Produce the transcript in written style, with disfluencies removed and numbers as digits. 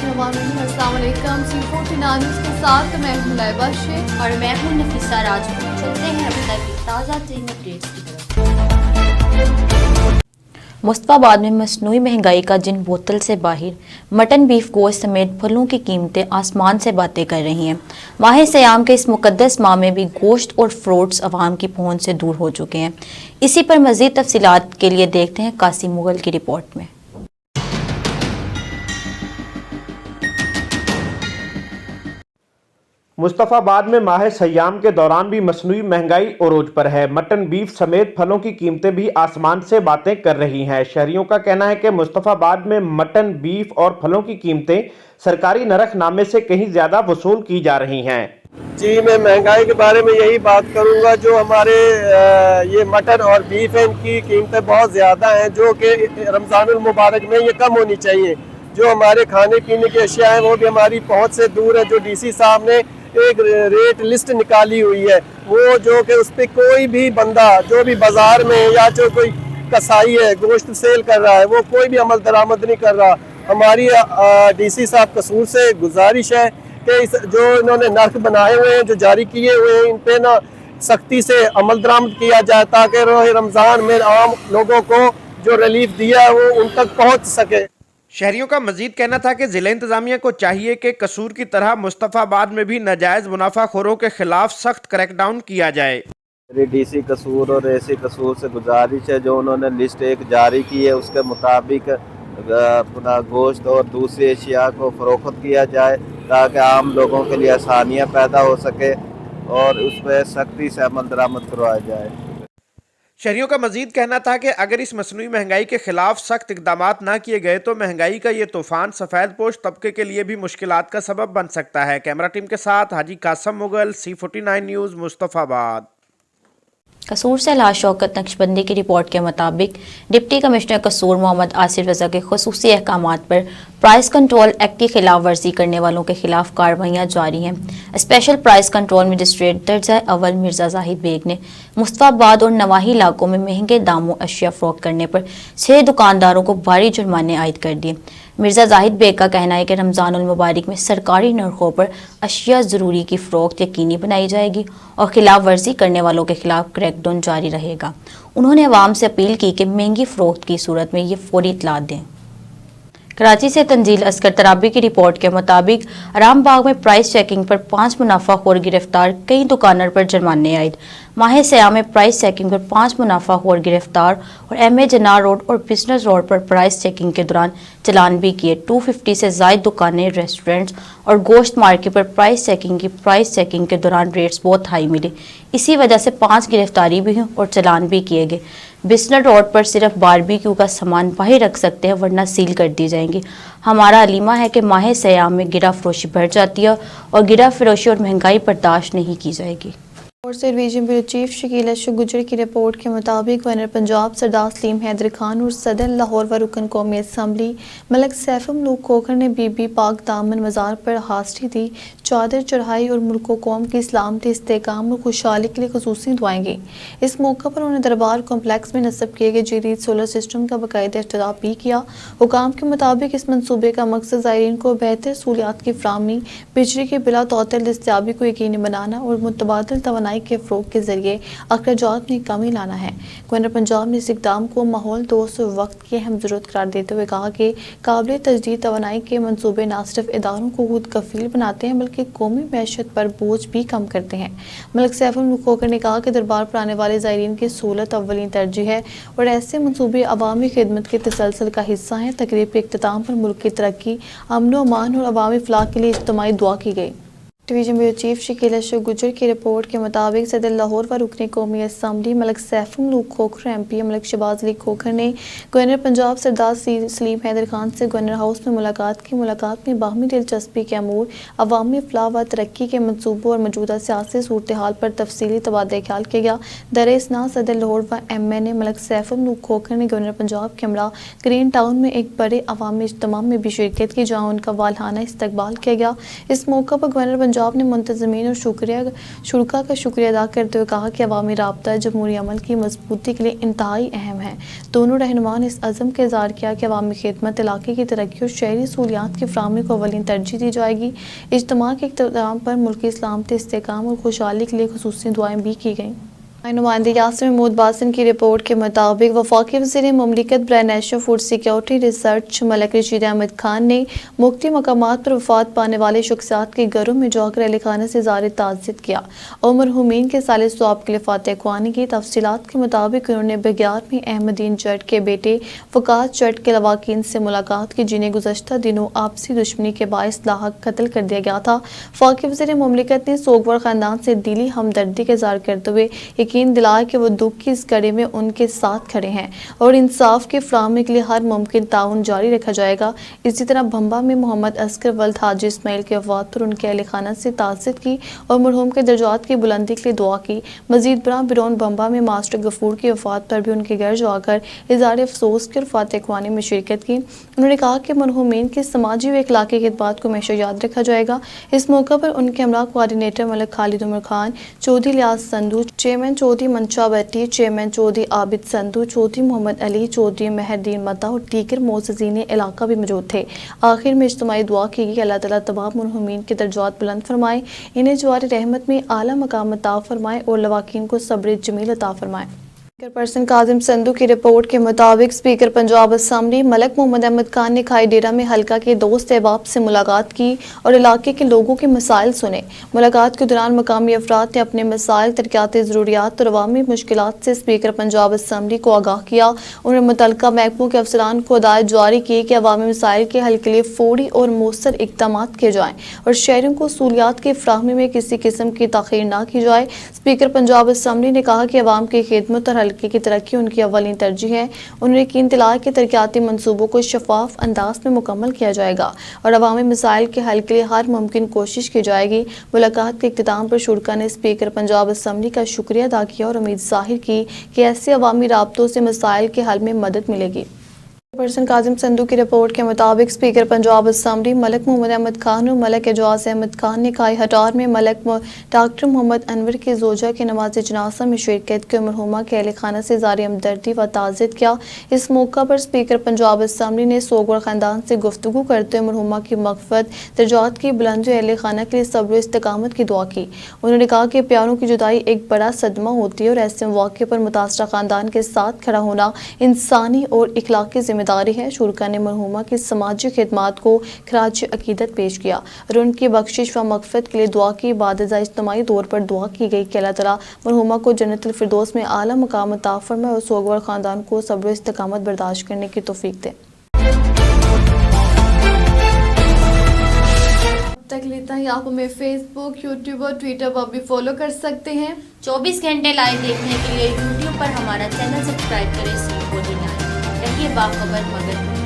अस्सलाम वालेकुम। C49 news के साथ मैं हूं लाइबा शेख और मैं हूं नफीसा राजपूत। चलते हैं अब तक की ताज़ा तरीन अपडेट्स की तरफ। मुस्तफाबाद में मसनूई महंगाई का जिन बोतल से बाहर मटन बीफ गोश्त समेत फलों की कीमतें आसमान से बातें कर रही हैं। माह सयाम के इस मुकद्दस माह में भी गोश्त और फ्रूट्स अवाम की पहुंच से दूर हो चुके हैं। इसी पर मज़ीद तफसीलात के लिए देखते हैं कासिम मुगल की रिपोर्ट में। मुस्तफाबाद में माह सयाम के दौरान भी मसनूई महंगाई अरोज पर है। मटन बीफ समेत फलों की कीमतें भी आसमान से बातें कर रही हैं। शहरियों का कहना है कि मुस्तफाबाद में मटन बीफ और फलों की कीमतें सरकारी नरखनामे से कहीं ज्यादा वसूल की जा रही हैं। जी, मैं महंगाई के बारे में यही बात करूंगा। जो हमारे ये मटन और बीफ है, इनकी कीमतें बहुत ज़्यादा हैं, जो कि रमज़ानुल मुबारक में ये कम होनी चाहिए। जो हमारे खाने पीने की अशिया हैं वो भी हमारी पहुंच से दूर है। जो डीसी साहब ने एक रेट लिस्ट निकाली हुई है, वो जो कि उस पर कोई भी बंदा जो भी बाज़ार में या जो कोई कसाई है गोश्त सेल कर रहा है वो कोई भी अमल दरामद नहीं कर रहा। हमारी डीसी साहब कसूर से गुजारिश है कि जो इन्होंने नर्क बनाए हुए हैं, जो जारी किए हुए हैं, इन पे ना सख्ती से अमल दरामद किया जाए ताकि रोज़ रमज़ान में आम लोगों को जो रिलीफ दिया है वो उन तक पहुँच सके। शहरियों का मजीद कहना था कि जिला इंतजामिया को चाहिए कि कसूर की तरह मुस्तफाबाद में भी नाजायज मुनाफाखोरों के खिलाफ सख्त क्रैकडाउन किया जाए। मेरी डीसी कसूर और एसी कसूर से गुजारिश है, जो उन्होंने लिस्ट एक जारी की है उसके मुताबिक अपना गोश्त और दूसरी एशिया को फरोख्त किया जाए ताकि आम लोगों के लिए आसानियाँ पैदा हो सके और उस पर सख्ती से अमल दरामद करवाया जाए। शहरियों का मजीद कहना था कि अगर इस मसनूई महंगाई के खिलाफ सख्त इकदामात ना किए गए तो महंगाई का ये तूफान सफ़ेद पोश तबके के लिए भी मुश्किलात का सबब बन सकता है। कैमरा टीम के साथ हाजी कासम मुगल, C49 न्यूज़, मुस्तफाबाद। कसूर से लाश शौकत नक्शबंदी की रिपोर्ट के मुताबिक डिप्टी कमिश्नर कसूर मोहम्मद आसिफ रजा के खुसूसी अहकामात पर प्राइस कंट्रोल एक्ट की खिलाफ वर्जी करने वालों के खिलाफ कार्रवाइयाँ जारी हैं। स्पेशल प्राइस कंट्रोल मजिस्ट्रेट दर्जा अव्वल मिर्जा जाहिद बेग ने मुस्तफाबाद और नवाही इलाकों में महंगे दामों अशिया फरोख्त करने पर 6 दुकानदारों को भारी जुर्माने आयद कर दिए। मिर्जा जाहिद बेग का कहना है कि रमज़ानुल मुबारक में सरकारी नरखों पर अशिया ज़रूरी की फ़रोख्त यकीनी बनाई जाएगी और खिलाफ वर्जी करने वालों के खिलाफ क्रैकडाउन जारी रहेगा। उन्होंने अवाम से अपील की कि महंगी फ़रोख्त की सूरत में ये फौरी इत्तला दें। कराची से तंजील अस्कर तराबी की रिपोर्ट के मुताबिक रामबाग में प्राइस चेकिंग पर 5 मुनाफाखोर गिरफ्तार, कई दुकानों पर जुर्माने आयद। माह सयाम में प्राइस चेकिंग पर 5 मुनाफाखोर गिरफ्तार और MA जनार रोड और बिजनेस रोड पर प्राइस चेकिंग के दौरान चलान भी किए। 250 से ज़ायद दुकानें, रेस्टोरेंट्स और गोश्त मार्केट पर प्राइस चेकिंग के दौरान रेट्स बहुत हाई मिले। इसी वजह से 5 गिरफ्तारी भी हुई और चलान भी किए गए। बिजनेस रोड पर सिर्फ बारबेक्यू का सामान बाहर रख सकते हैं वरना सील कर दी जाएंगी। हमारा अलीमा है कि माह सयाम में गिरा फरोशी बढ़ जाती है और गिरा फरोशी और महंगाई बर्दाश्त नहीं की जाएगी। और से division bureau chief Shakeel Ashok गुजर की रिपोर्ट के मुताबिक गवर्नर पंजाब सरदार सलीम हैदर खान और सदर लाहौर व रुकन कौमी असम्बली मलक सैफ मलूक खोखर ने बीबी पाक दामन मज़ार पर हाज़री दी, चादर चढ़ाई और मुल्क कौम की सलामती, इस्तेहकाम और खुशहाली के लिए ख़ुसूसी दुआएं गई। इस मौके पर उन्होंने दरबार कॉम्प्लेक्स में नस्ब किए गए जदीद सोलर सिस्टम का बाकायदा इफ्तिताह भी किया। हुकाम के मुताबिक इस मनसूबे का मकसद ज़ायरीन को बेहतर सहूलियात की फराहमी, बिजली के बिला तौतल दस्तयाबी को यकीनी बनाना और मुतबादिल तवानाई के फ़रोग के जरिए अखराजात में कमी लाना है। गवर्नर पंजाब ने इस इक़दाम को माहौल दोस्त वक्त की अहम ज़रूरत करार देते हुए कहा कि काबिल तजदीद तवानाई के मनसूबे न सिर्फ इदारों को खुद कफील बनाते हैं बल्कि कौमी मैशत पर बोझ भी कम करते हैं। मलक सैफ मलूक खोखर ने कहा कि दरबार पर आने वाले ज़ायरीन की सहूलत अव्वलीन तरजीह है और ऐसे मनसूबे अवामी खिदमत के तसलसल का हिस्सा हैं। तकरीब के इख्तिताम पर मुल्क की तरक्की, अमन व अमान और अवामी फलाह के लिए इज्तिमाई दुआ की गई। Division bureau chief Shakeel Ashok गुजर की रिपोर्ट के मुताबिक सदर लाहौर व रुकन कौमी असम्बली मलक सैफ मलूक खोखर MP मलक शहबाज अली खोखर ने गवर्नर पंजाब सरदार सलीम हैदर खान से गवर्नर हाउस में मुलाकात की। मुलाकात में बाहमी दिलचस्पी के अमूर, अवामी फलाह व तरक्की के मनसूबों और मौजूदा सियासी सूरत हाल पर तफसीली तबादला ख्याल किया गया। दर इसना सदर लाहौर व MN मलक सैफ मलूक खोखर ने गवर्नर पंजाब के हमरा ग्रीन टाउन में एक बड़े अवामी इज्तिमा में भी शिरकत की जहाँ उनका वालहाना इस्तकबाल किया गया। इस मौका पर गवर्नर पंजाब ने मुंतज़मीन और शुरका का शुक्रिया अदा करते हुए कहा कि अवामी राब्ता जमहूरी अमल की मजबूती के लिए इंतहाई अहम है। दोनों रहनुमा ने इस अज़म का इज़हार किया कि अवामी खिदमत इलाके की तरक्की और शहरी सहूलियात की फराहमी को अवलीन तरजीह दी जाएगी। इज्तिमा के इख्तिताम पर मुल्की सलामती, इस्तेहकाम और खुशहाली के लिए खुसूसी दुआएं भी की गईं। नुमाइंदे यासिर महमूद बासिन की रिपोर्ट के मुताबिक वफाकी वज़ीर मुमलिकत बराए national food security research Malik Rashid Ahmed Khan ने मुख्तलिफ मकामात पर वफात पाने वाले शख्सियात के घरों में जाकर अहले खाना से इज़हार ताज़ियत किया और मरहूमीन के साले सवाब के लिए फातिहा ख्वानी की। तफसीलात के मुताबिक उन्होंने बगियार में अहमदीन जट के बेटे फ़कात जट के लवाकिन से मुलाकात की, जिन्हें गुज़श्ता दिनों आपसी दुश्मनी के बायस लाहक कत्ल कर दिया गया था। वफाकी वज़ीर मुमलिकत ने सोगवार ख़ानदान से दिली हमदर्दी का इज़हार करते हुए यकीन दिलाया कि वो दुख की इस घड़ी में उनके साथ खड़े हैं और इंसाफ के फराहमी के लिए हर मुमकिन ताउन जारी रखा जाएगा। इसी तरह भंबा में मोहम्मद असगर वल्द हाजी इस्माइल के वफात पर उनके अहले खाना से ताज़ियत की और मरहूम के दर्जात की बुलंदी के लिए दुआ की। मजीद बरा बिरोन भंबा में मास्टर गफूर की वफात पर भी उनके घर जाकर इज़हार अफसोस की और फातिहा ख्वानी में शिरकत की। उन्होंने कहा कि मरहूमीन की समाजी व इखलाकी खिदमत को हमेशा याद रखा जाएगा। इस मौका पर उनके हमरा कोऑर्डिनेटर मलिक खालिद उमर खान, चौधरी लियाज संधू, चेयरमैन चौधरी मंशा बट्टी, चेयरमैन चौधरी आबिद संधू, चौधरी मोहम्मद अली, चौधरी मेहरदीन मता और दीगर मोअज़्ज़िज़ीन इलाका भी मौजूद थे। आखिर में इज्तिमाई दुआ की गई कि अल्लाह ताला तमाम मरहूमीन के दर्जात बुलंद फरमाए, इन्हें जवार रहमत में आला मकाम अता फरमाए और लवाकिन को सब्र जमील अता फरमाए। स्पीकर पर्सन काजिम संधू की रिपोर्ट के मुताबिक स्पीकर पंजाब असम्बली मलिक मोहम्मद अहमद खान ने खाई डेरा में हल्का के दोस्त अहबाब से मुलाकात की और इलाके के लोगों के मसाइल सुने। मुलाकात के दौरान मकामी अफराद ने अपने मसाइल, तरक्याती ज़रूरियात और अवामी मुश्किलात से स्पीकर पंजाब असम्बली को आगाह किया। उन्होंने मुतल्लिका महकमों के अफसरान को हिदायत जारी की कि अवामी मसाइल के हल के लिए फौरी और मौसर इक़दाम किए जाएँ और शहरों को सहूलियात की फराहमी में किसी किस्म की ताख़ीर न की जाए। स्पीकर पंजाब असम्बली ने कहा कि अवाम की खिदमत और हल्के की तरक्की उनकी अव्वलीन तरजीह है। उन्होंने यकीन दिलाया कि तरक्याती मंसूबों को शफाफ अंदाज में मुकम्मल किया जाएगा और अवामी मसाइल के हल के लिए हर मुमकिन कोशिश की जाएगी। मुलाकात के इख्तिताम पर शुरका ने स्पीकर पंजाब असम्बली का शुक्रिया अदा किया और उम्मीद जाहिर की कि ऐसे अवामी राब्तों से मसाइल के हल में मदद मिलेगी। पर्सन काजिम संधू की रिपोर्ट के मुताबिक स्पीकर पंजाब असम्बली मलिक मोहम्मद अहमद खान और मलिक एजाज अहमद खान ने खाई हटार में मलिक डॉक्टर मोहम्मद अनवर की जोजा के नमाज जनाजा में शिरकत की और मरहुमा के अहले खाना से इज़हार हमदर्दी व ताज़ियत किया। इस मौका पर स्पीकर पंजाब असम्बली ने सोगवार ख़ानदान से गुफ्तगू करते हुए मरहुमा की मग़फ़िरत, दर्जात की बुलंदी और अहले खाना के लिए सब्र और इस्तिक़ामत की दुआ की। उन्होंने कहा कि प्यारों की जुदाई एक बड़ा सदमा होती है और ऐसे मौके पर मुतासरा ख़ानदान के साथ खड़ा होना इंसानी और इखलाकी जिम्मेदारी है। शुरका ने मरहुमा की समाजी खिदमत को खराज अकीदत पेश किया और उनकी बख्शिश व मग़फ़िरत के लिए दुआ की। बाद इज्तिमाई तौर पर दुआ की गई कि अल्लाह ताला मरहुमा को जन्नतुल फिरदौस में आला मकाम अता फरमाए और सोगवार ख़ानदान को सब्र व इस्तिक़ामत बर्दाश्त करने की तौफ़ीक दे। तक लेता है आप हमें फेसबुक, यूट्यूब और ट्विटर पर भी फॉलो कर सकते हैं। 24 घंटे लाइव देखने के लिए यूट्यूब पर हमारा चैनल सब्सक्राइब करें। रहिए बाखबर मगर